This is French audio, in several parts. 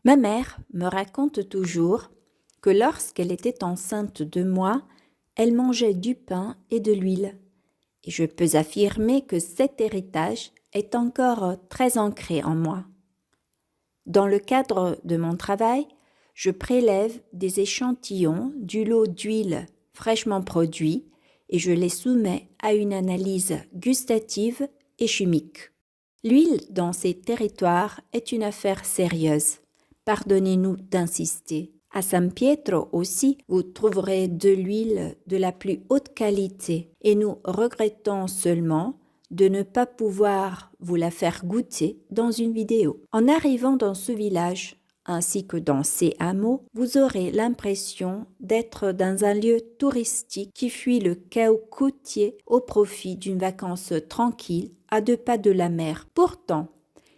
Ma mère me raconte toujours que lorsqu'elle était enceinte de moi, elle mangeait du pain et de l'huile. Et je peux affirmer que cet héritage est encore très ancré en moi. Dans le cadre de mon travail, je prélève des échantillons du lot d'huile fraîchement produit et je les soumets à une analyse gustative et chimique. L'huile dans ces territoires est une affaire sérieuse. Pardonnez-nous d'insister. À San Pietro aussi, vous trouverez de l'huile de la plus haute qualité et nous regrettons seulement de ne pas pouvoir vous la faire goûter dans une vidéo. En arrivant dans ce village, ainsi que dans ces hameaux, vous aurez l'impression d'être dans un lieu touristique qui fuit le chaos côtier au profit d'une vacance tranquille à 2 pas de la mer. Pourtant,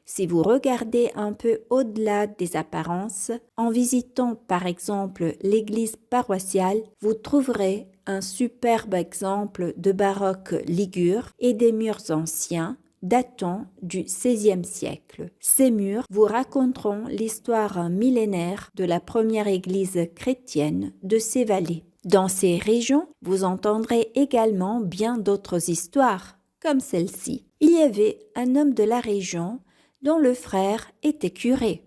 si vous regardez un peu au-delà des apparences, en visitant par exemple l'église paroissiale, vous trouverez un superbe exemple de baroque ligure et des murs anciens datant du XVIe siècle. Ces murs vous raconteront l'histoire millénaire de la première église chrétienne de ces vallées. Dans ces régions, vous entendrez également bien d'autres histoires, comme celle-ci. Il y avait un homme de la région dont le frère était curé.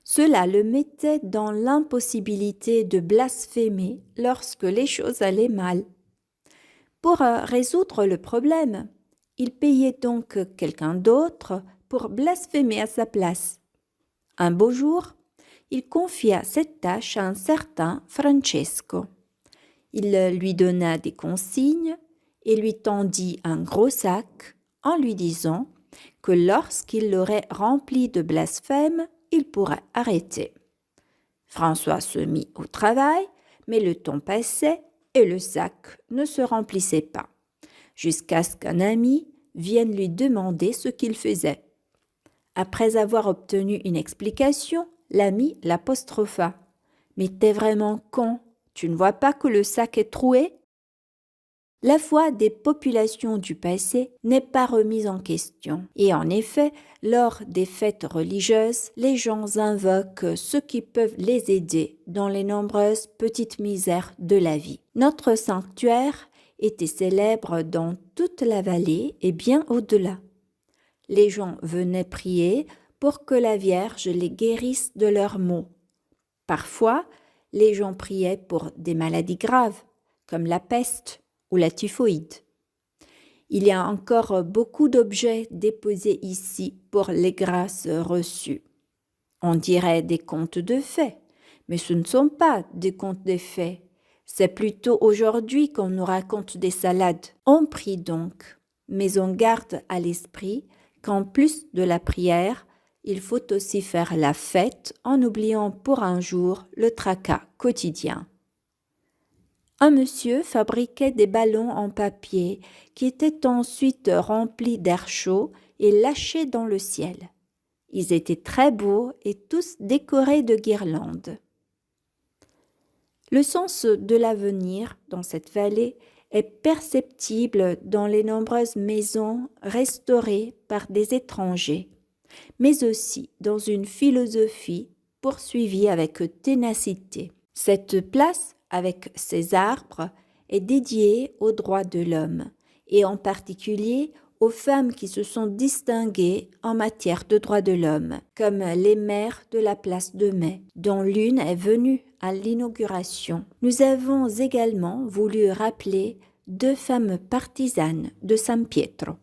Cela le mettait dans l'impossibilité de blasphémer lorsque les choses allaient mal. Pour résoudre le problème, il payait donc quelqu'un d'autre pour blasphémer à sa place. Un beau jour, il confia cette tâche à un certain Francesco. Il lui donna des consignes et lui tendit un gros sac en lui disant que lorsqu'il l'aurait rempli de blasphèmes, il pourrait arrêter. François se mit au travail, mais le temps passait et le sac ne se remplissait pas, jusqu'à ce qu'un ami vienne lui demander ce qu'il faisait. Après avoir obtenu une explication, l'ami l'apostropha. « Mais t'es vraiment con, tu ne vois pas que le sac est troué ?» La foi des populations du passé n'est pas remise en question. Et en effet, lors des fêtes religieuses, les gens invoquent ceux qui peuvent les aider dans les nombreuses petites misères de la vie. Notre sanctuaire était célèbre dans toute la vallée et bien au-delà. Les gens venaient prier pour que la Vierge les guérisse de leurs maux. Parfois, les gens priaient pour des maladies graves, comme la peste ou la typhoïde. Il y a encore beaucoup d'objets déposés ici pour les grâces reçues. On dirait des contes de fées, mais ce ne sont pas des contes de fées. C'est plutôt aujourd'hui qu'on nous raconte des salades. On prie donc, mais on garde à l'esprit qu'en plus de la prière, il faut aussi faire la fête en oubliant pour un jour le tracas quotidien. Un monsieur fabriquait des ballons en papier qui étaient ensuite remplis d'air chaud et lâchés dans le ciel. Ils étaient très beaux et tous décorés de guirlandes. Le sens de l'avenir dans cette vallée est perceptible dans les nombreuses maisons restaurées par des étrangers, mais aussi dans une philosophie poursuivie avec ténacité. Cette place, avec ses arbres, est dédiée aux droits de l'homme, et en particulier aux femmes qui se sont distinguées en matière de droits de l'homme, comme les mères de la place de Mai, dont l'une est venue à l'inauguration. Nous avons également voulu rappeler 2 femmes partisanes de San Pietro.